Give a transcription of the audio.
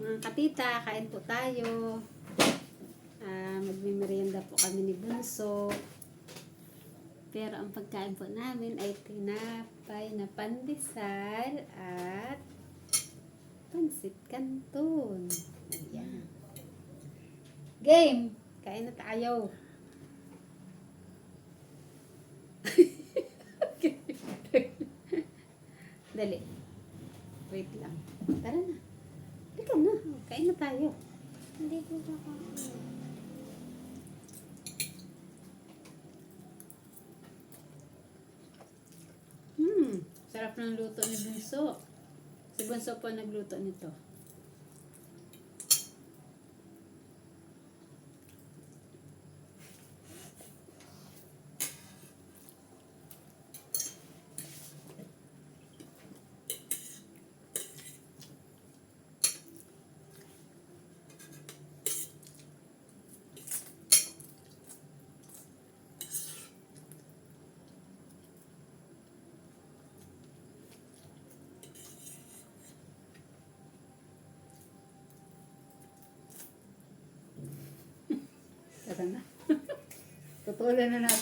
Mga katita, kain po tayo. Magmimerienda po kami ni Bunso. Pero ang pagkain po namin ay tinapay na pandesal at pansit canton. Ayan. Game! Kain na tayo. Dali. Wait lang. Tara na. Halika na. Kain na tayo. Hindi ko kakain. Sarap ng luto ni Bunso. Si Bunso po nagluto nito. Tara na. Tutulan na natin.